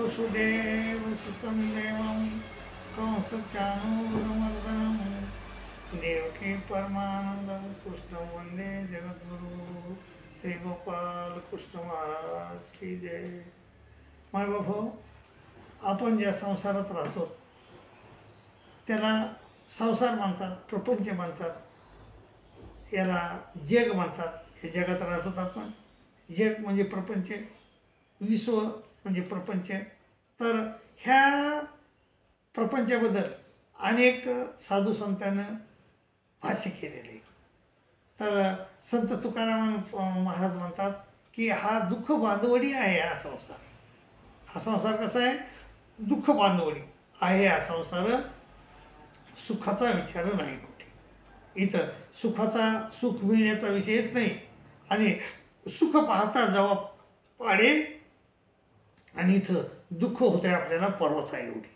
वसुदेवसुतं देवं कंसचाणूरमर्दनं देवकी परमानंदं कृष्णं वंदे जगद्गुरु श्री गोपाल कृष्ण महाराज की जय। माय बाबा, आपण ज्या संसारात राहतो त्याला संसार म्हणतात, प्रपंच म्हणतात, याला जग म्हणतात। हे जगात राहतो आपण, जग म्हणजे प्रपंच, विश्व म्हणजे प्रपंच। तर ह्या प्रपंचाबद्दल अनेक साधू संतांनी भाष्य केलेले। तर संत तुकाराम महाराज म्हणतात की हा दुःख बांधवडी आहे हा संसार। हा संसार कसा आहे? दुःख बांधवडी आहे हा संसार, सुखाचा विचार नाही कुठे। इथं सुख मिळण्याचा विषय येत नाही आणि सुख पाहता जेव्हा पाडे आणि इथं दुःख होते आपल्याला पर्वता एवढी।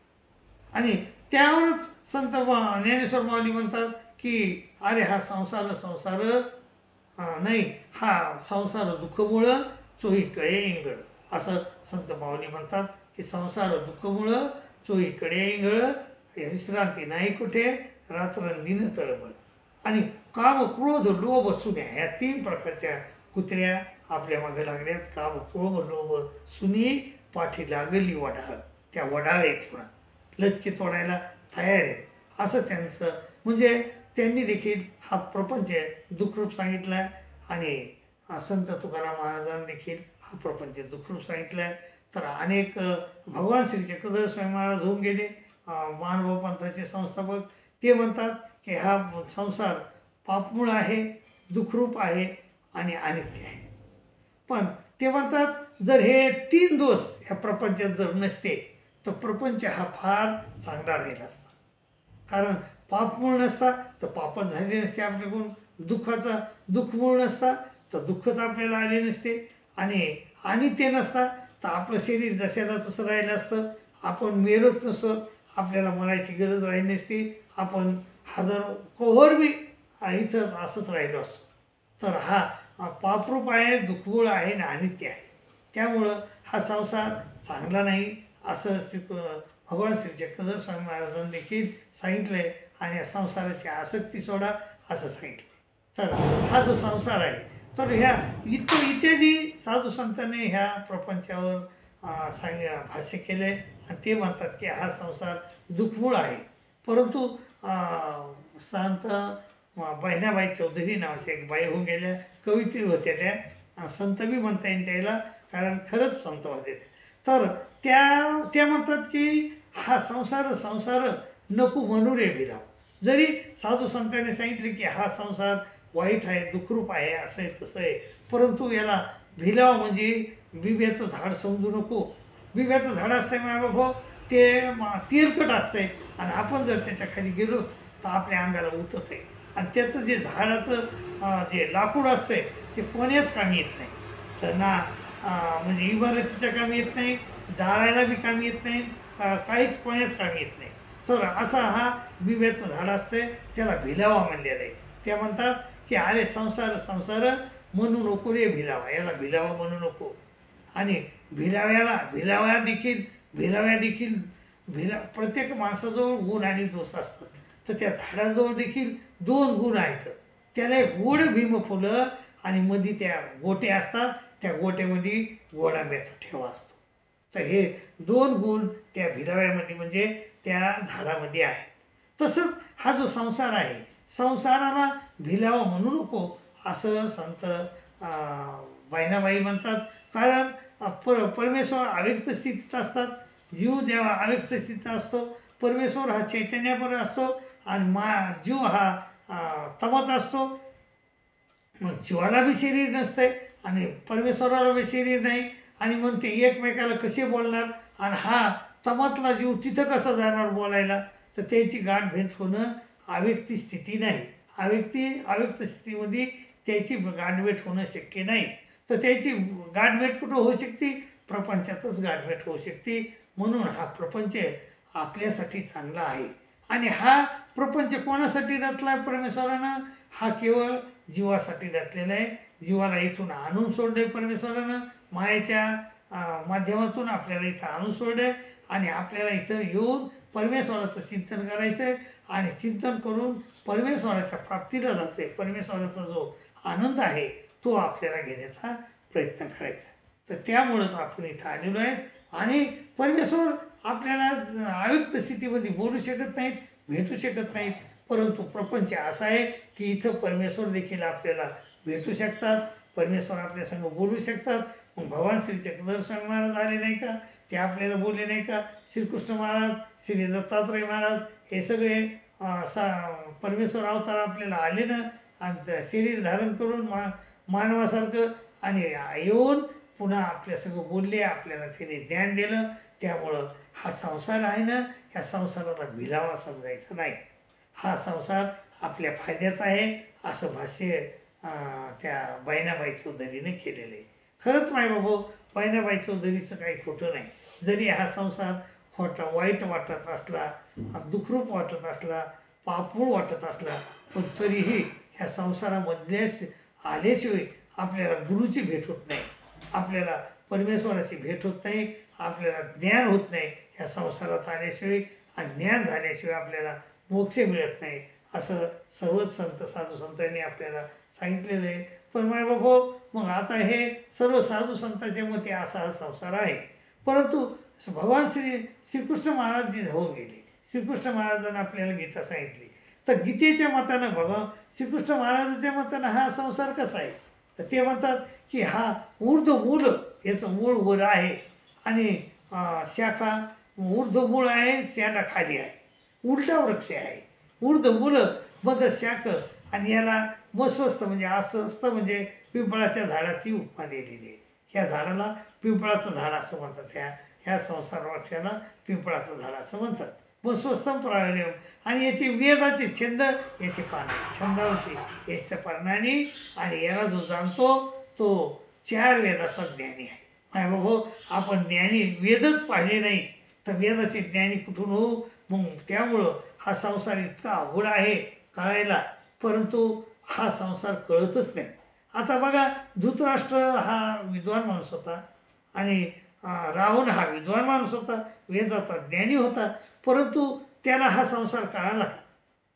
आणि त्यावरच संत ज्ञानेश्वर माऊली म्हणतात की अरे हा संसार नाही, हा संसार दुःखमुळं चोहीकडे इंगळ। असं संत माऊली म्हणतात की संसार दुःखमुळं चोहीकडे इंगळ, विश्रांती नाही कुठे, रात्रंदिन तळमळ। आणि काम क्रोध लोभ सुन्या ह्या तीन प्रकारच्या कुत्र्या आपल्या मागे लागल्यात। काम क्रोध लोभ सुनी पाठी लागली वडाळ, त्या वडाळ आहेत पुन्हा लचके तोडायला तयार आहेत, असं त्यांचं म्हणजे त्यांनी देखील हा प्रपंच दुःखरूप सांगितला आहे। आणि संत तुकाराम महाराजांनी देखील हा प्रपंच दुःखरूप सांगितला आहे। तर अनेक भगवान श्री चक्रधर स्वामी महाराज होऊन गेले, महानुभाव पंथाचे संस्थापक, ते म्हणतात की हा संसार पापमूळ आहे, दुःखरूप आहे आणि अनित्य आहे। पण ते म्हणतात जर हे तीन दोष ह्या प्रपंचात जर नसते तर प्रपंच हा फार चांगला राहिला असता। कारण पापमूळ नसता तर पापच झाले नसते आपल्याकडून, दुःखमूळ नसता तर दुःखच आपल्याला आले नसते, आणि अनित्य नसता तर आपलं शरीर जशाला तसं राहिलं असतं, आपण मेरत नसतो, आपल्याला मरायची गरज राहिली नसती, आपण हजारो कोहर बी इथं असंच राहिलो असतो। तर हा पापरूप आहे, दुःखमूळ आहे आणि अनित्य आहे, त्यामुळं हा संसार चांगला नाही असं भगवान श्री चक्रधर स्वामी महाराजांनी देखील सांगितलं आहे। आणि या संसाराची आसक्ती सोडा असं सांगितलं। तर हा जो संसार आहे तर ह्या इत्यादी साधू संतांनी ह्या प्रपंचावर भाष्य केले आणि ते म्हणतात की हा संसार दुःखमूळ आहे। परंतु संत बहिणाबाई चौधरी नावाच्या एक बाई होऊन गेल्या, कवयित्री होत्या त्या, संत बी म्हणता येईल त्याला, कारण खरंच संत होते त्या। तर त्या म्हणतात की हा संसार नको म्हणू रे भिराव। जरी साधू संतांनी सांगितले की हा संसार वाईट आहे, दुःखरूप आहे, असं आहे तसं आहे, परंतु याला भिलाव म्हणजे बिब्याचं झाड समजू नको। बिब्याचं झाड असतंय माझ्या बाबा, ते तेलकट असतंय आणि आपण जर त्याच्या खाली गेलो तर आपल्या अंगाला उतत आहे। आणि त्याचं जे झाडाचं जे लाकूड असतंय ते कोण्याच कामी येत नाही। तर ना म्हणजे इमारतीच्या कामी येत नाही, जाळायला बी कामी येत नाही, काहीच कोण्याच कामी येत नाही। तर असा हा बिब्याचं झाड असतंय, त्याला भिलावा म्हणलेलं आहे। त्या म्हणतात की अरे संसार म्हणू नको रे भिलावा, याला भिलावा म्हणू नको। आणि भिलाव्या देखील प्रत्येक माणसाजवळ गुण आणि दोष असतात, तर त्या झाडाजवळ देखील दोन गुण आहेत। त्याला एक गोड भीम फुलं आणि मध्ये त्या गोटे असतात, त्या गोट्यामध्ये गोडांब्याचा ठेवा असतो। तर हे दोन गुण त्या भिलाव्यामध्ये म्हणजे त्या झाडामध्ये आहे। तसंच हा जो संसार आहे, संसाराला भिलावा म्हणू नको असं संत बहिणाबाई म्हणतात। कारण परमेश्वर अव्यक्त स्थितीत असतात, जीव देवा अव्यक्त स्थितीत असतो, परमेश्वर हा चैतन्यापर असतो आणि जीव हा तमत असतो। मग जीवाला बी शरीर नसतंय आणि परमेश्वराला बी शरीर नाही, आणि मग ते एकमेकाला कसे बोलणार, आणि हा तमातला जीव तिथं कसा जाणार बोलायला? तर त्याची गाठभेट होणं अव्यक्ती स्थिती नाही, अव्यक्त स्थितीमध्ये त्याची गाठभेट होणं शक्य नाही। तर त्याची गाठभेट कुठं होऊ शकते? प्रपंचातच गाठभेट होऊ शकते। म्हणून हा प्रपंच आपल्यासाठी चांगला आहे। आणि हा प्रपंच कोणासाठी रचला आहे परमेश्वरानं? हा केवळ जीवासाठी रचलेला आहे। जीवाला इथून आणून सोडले परमेश्वरानं मायेच्या माध्यमातून आपल्याला इथं आणून सोडलं आणि आपल्याला इथं येऊन परमेश्वराचं चिंतन करायचं आहे आणि चिंतन करून परमेश्वराच्या प्राप्तीला जायचं आहे. परमेश्वराचा जो आनंद आहे तो आपल्याला घेण्याचा प्रयत्न करायचा. तर त्यामुळंच आपण इथं आलेलो आहे आणि परमेश्वर आपल्याला आयुक्त स्थितीमध्ये बोलू शकत नाहीत, भेटू शकत नाहीत, परंतु प्रपंच असा आहे की इथं परमेश्वर देखील आपल्याला भेटू शकतात, परमेश्वर आपल्या संग बोलू शकतात. मग भगवान श्री चक्रधर स्वामी महाराज आले नाही का, ते आपल्याला बोलले नाही का, श्रीकृष्ण महाराज, श्री दत्तात्रय महाराज हे सगळे परमेश्वर अवतार आपल्याला आले ना आणि शरीर धारण करून मानवासारखं आणि येऊन पुन्हा आपल्यासंग बोलले, आपल्याला त्याने ज्ञान दिलं. त्यामुळं हा संसार आहे ना, ह्या संसाराला भिलावा समजायचा नाही. हा संसार आपल्या फायद्याचा आहे असं भाष्य त्या बहिणाबाई चौधरीने केलेलं आहे. खरंच मायबाबू, बहिणाबाई चौधरीचं काही खोटं नाही. जरी हा संसार वाईट वाटत असला, दुःखरूप वाटत असला, पापूळ वाटत असला, पण तरीही ह्या संसारामध्ये आल्याशिवाय आपल्याला गुरुची भेट होत नाही, आपल्याला परमेश्वराची भेट होत नाही, आपल्याला ज्ञान होत नाही. ह्या संसारात आल्याशिवाय आणि ज्ञान झाल्याशिवाय आपल्याला मोक्ष मिळत नाही असं सर्वच साधू संतांनी आपल्याला सांगितलेलं आहे. पण मायबाबू, मग आता हे सर्व साधू संतांच्या मते असा हा संसार आहे. परंतु भगवान श्रीकृष्ण महाराज जे होऊन गेले, श्रीकृष्ण महाराजांना आपल्याला गीता सांगितली, तर गीतेच्या मतानं भगवान श्रीकृष्ण महाराजांच्या मतानं हा संसार कसा आहे, तर ते म्हणतात की हा ऊर्ध्व मूळ, याचं मूळ वर आहे आणि शाखा ऊर्ध्व मूळ आहे, शाखा खाली आहे, उलटा वृक्ष आहे. ऊर्ध्व मूळ मध शाख आणि याला मस्वस्त म्हणजे अस्वस्थ म्हणजे पिंपळाच्या झाडाची उपमा दिलेली आहे. ह्या झाडाला पिंपळाचं झाड असं म्हणतात, ह्या संसार वृक्षाला पिंपळाचं झाड असं म्हणतात. मस्वस्तम प्रायम आणि याची वेदाचे छंद, याचे पानं छंदांशी याच्या पर्णानी आणि याला जो जाणतो तो 4 वेदाचा ज्ञानी आहे. काय बाबा, आपण ज्ञानी वेदच पाहिले नाही तर वेदाचे ज्ञानी कुठून होऊ. मग त्यामुळं हा संसार इतका अवघड आहे कळायला, परंतु हा संसार कळतच नाही. आता बघा, धृतराष्ट्र हा विद्वान माणूस होता आणि रावण हा विद्वान माणूस होता, वेदाचा ज्ञानी होता, परंतु त्याला हा संसार कळाला का?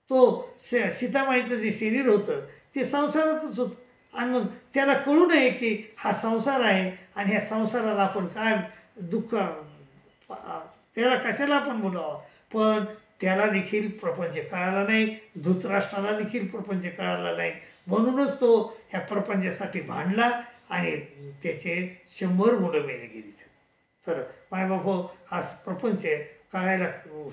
तो सीतामाईचं जे शरीर होतं ते संसाराचंच होतं आणि मग त्याला कळू नये की हा संसार आहे आणि ह्या संसाराला आपण काय दुःख, त्याला कशाला आपण बोलावं. पण त्याला देखील प्रपंच कळाला नाही, धृतराष्ट्राला देखील प्रपंच कळाला नाही, म्हणूनच तो ह्या प्रपंचासाठी भांडला आणि त्याचे 100 मुलं मेले गेली. तर मायबापो, हा प्रपंच कळायला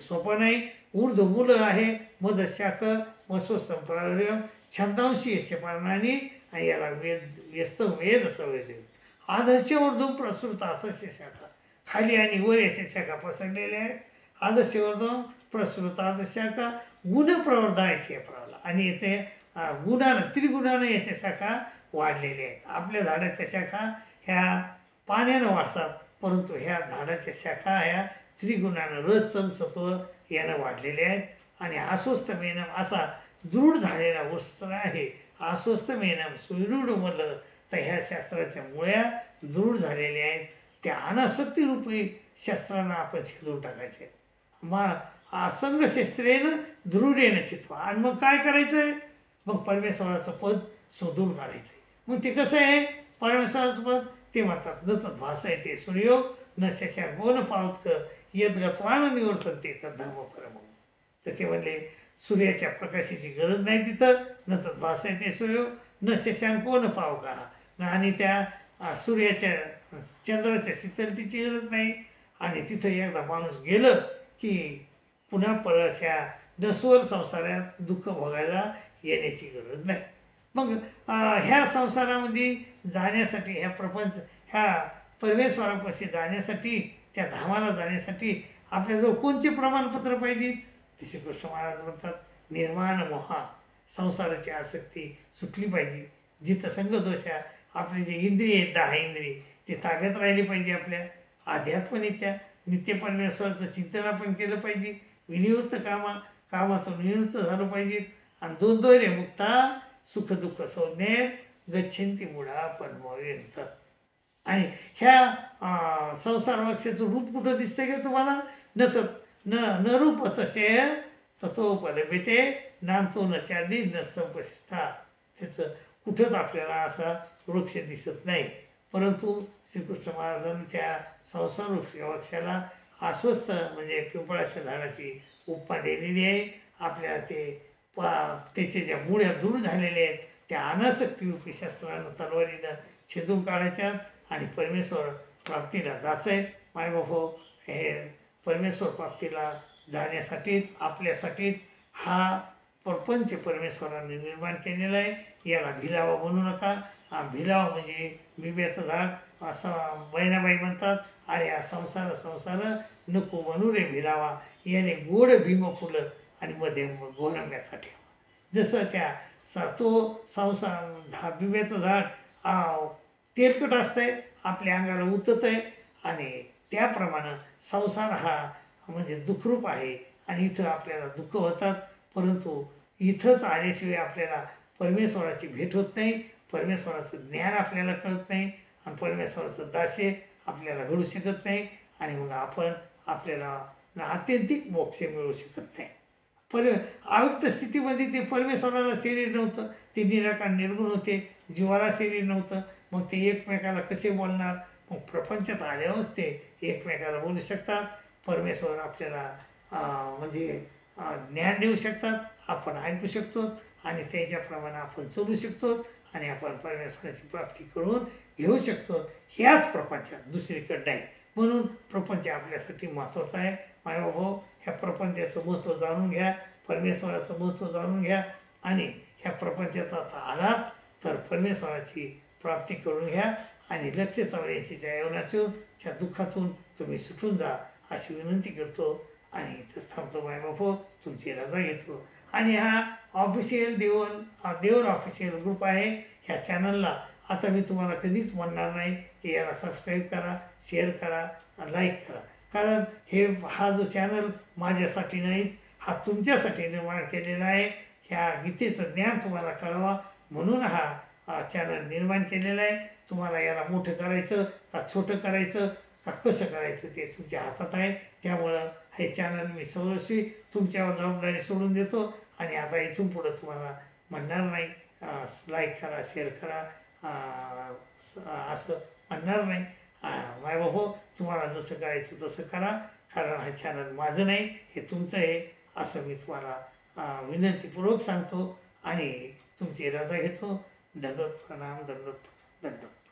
सोपं नाही. ऊर्ध्व मूल आहे, मध शाख मस्वस्तम प्रायम छंदांशी यस्य पारणानी आणि याला व्यस्त वेद सवेद. आदर्श ऊर्ध्व प्रसृत आदर्श शाखा, खाली आणि वर याच्या शाखा पसरलेल्या आहेत. आदर्श ऊर्ध्व प्रसृत आदर्श शाखा गुण प्रवर्धायचे प्रवला आणि येथे गुणानं त्रिगुणानं याच्या शाखा वाढलेल्या आहेत. आपल्या झाडाच्या शाखा ह्या पाण्यानं वाढतात, परंतु ह्या झाडाच्या शाखा ह्या त्रिगुणानं रजतम सत्व यानं वाढलेल्या आहेत. आणि अस्वस्थ मेनम असा दृढ झालेला वस्त्र आहे. अस्वस्थ मेनम सुदृढ म्हणलं तर ह्या शास्त्राच्या मुळ्या दृढ झालेल्या आहेत. त्या अनासक्तीरूपी शस्त्रांना आपण छेदून टाकायचे. मग असंग शस्त्रेनं दृढेनं चित्वा आणि मग काय करायचं आहे, मग परमेश्वराचं पद शोधून काढायचं आहे. मग ते कसं आहे परमेश्वराचं पद, ते म्हणतात न तत् भासाय ते सूर्यो न शशा गोन पावतक यद्गत्वान निवर्तते तद्धर्म परम. तर ते म्हणले सूर्याच्या प्रकाशाची गरज नाही तिथं, न तत् भासाय ते सूर्यो न शशांको न पावका, आणि त्या सूर्याच्या चंद्राच्या शीतलतेची गरज नाही. आणि तिथं एकदा माणूस गेलं की पुन्हा परत ह्या नश्वर संसारात दुःख भोगायला येण्याची गरज नाही. मग ह्या संसारामध्ये जाण्यासाठी, ह्या प्रपंच ह्या परमेश्वरापाशी जाण्यासाठी, त्या धामाला जाण्यासाठी आपल्याजवळ कोणते प्रमाणपत्र पाहिजे. ते श्रीकृष्ण महाराज म्हणतात निर्माण मोहा, संसाराची आसक्ती सुटली पाहिजे. जिथं संगदोष आहे, आपले जे इंद्रिय आहेत 10 इंद्रिय ते ताब्यात राहिली पाहिजे. आपल्या आध्यात्मनित्या नित्य परमेश्वराचं चिंतन आपण केलं पाहिजे. विनिवृत्त कामातून निवृत्त झालं पाहिजे. आणि 2 दोरे मुक्ता सुख दुःख संज्ञेत गच्छन्ति मूढा पद्मव्यंत. आणि ह्या संसार वृक्षाचं रूप कुठं दिसतंय का तुम्हाला? न तर न रूप तसे तत्वोपलभ्यते नामतो न चादी न संपशिष्ठा. त्याचं कुठंच आपल्याला असा वृक्ष दिसत नाही. परंतु श्रीकृष्ण महाराजांनी त्या संसार वृक्षाला अस्वस्थ म्हणजे पिंपळाच्या झाडाची उपमा दिलेली आहे. आपल्याला त्याचे ज्या मुळ्या दूर झालेल्या आहेत त्या अनासक्तीरूपी शस्त्रानं तलवारीनं छेदून काढायच्या आणि परमेश्वर प्राप्तीला जायचं आहे. मायबापो, हे परमेश्वर प्राप्तीला जाण्यासाठीच आपल्यासाठीच हा प्रपंच परमेश्वराने निर्माण केलेला आहे. याला भिलावा म्हणू नका. भिलावा म्हणजे बिब्याचं झाड असं बहिणाबाई म्हणतात. अरे हा संसार नको म्हणू रे भिलावा, याने गोड भीम फुलं आणि मध्ये गोरंब्याचा ठेवा. जसं तो संसार बिब्याचं झाड तेलकट असतंय, आपल्या अंगाला उतत आहे आणि त्याप्रमाणे संसार हा म्हणजे दुःखरूप आहे आणि इथं आपल्याला दुःख होतात. परंतु इथंच आल्याशिवाय आपल्याला परमेश्वराची भेट होत नाही, परमेश्वराचं ज्ञान आपल्याला कळत नाही आणि परमेश्वराचं दास्य आपल्याला घडू शकत नाही आणि मग आपल्याला आत्यंतिक मोक्ष मिळू शकत नाही. अव्यक्त स्थितीमध्ये ते परमेश्वराला शरीर नव्हतं, ते निराकार निर्गुण होते, जीवाला शरीर नव्हतं. मग ते एकमेकाला कसे बोलणार? मग प्रपंचात आल्यावरच ते एकमेकाला बोलू शकतात. परमेश्वर आपल्याला म्हणजे ज्ञान देऊ शकतात, आपण ऐकू शकतो आणि त्याच्याप्रमाणे आपण चालू शकतो आणि आपण परमेश्वराची प्राप्ती करून घेऊ शकतो. ह्याच प्रपंचात दुसरीकडे नाही. म्हणून प्रपंच आपल्यासाठी महत्त्वाचा आहे. मायबाबो, ह्या प्रपंचाचं महत्त्व जाणून घ्या, परमेश्वराचं महत्त्व जाणून घ्या आणि ह्या प्रपंचात आता आलात तर परमेश्वराची प्राप्ती करून घ्या आणि 184च्या यवनातून त्या दुःखातून तुम्ही सुटून जा अशी विनंती करतो आणि इथंच थांबतो. मायबापो, तुमची रजा घेतो. आणि हा ऑफिशियल देवन ऑफिशियल ग्रुप आहे. ह्या चॅनलला आता मी तुम्हाला कधीच म्हणणार नाही की याला सबस्क्राईब करा, शेअर करा, लाईक करा. कारण हा जो चॅनल माझ्यासाठी नाहीच, हा तुमच्यासाठी निर्माण केलेला आहे. ह्या गीतेचं ज्ञान तुम्हाला कळवा म्हणून हा चॅनल निर्माण केलेला आहे. तुम्हाला याला मोठं करायचं का छोटं करायचं का कसं करायचं ते तुमच्या हातात आहे. त्यामुळं हे चॅनल मी सर्वस्वी तुमच्यावर जबाबदारी सोडून देतो आणि आता इथून पुढं तुम्हाला म्हणणार नाही लाईक करा, शेअर करा असं म्हणणार नाही. मायबापो, तुम्हाला जसं करायचं तसं करा, कारण हा चॅनल माझं नाही, हे तुमचं आहे असं मी तुम्हाला विनंतीपूर्वक सांगतो आणि तुमची रजा घेतो. दंडवत प्रणाम, दंडवत प्रणाम, दंडवत.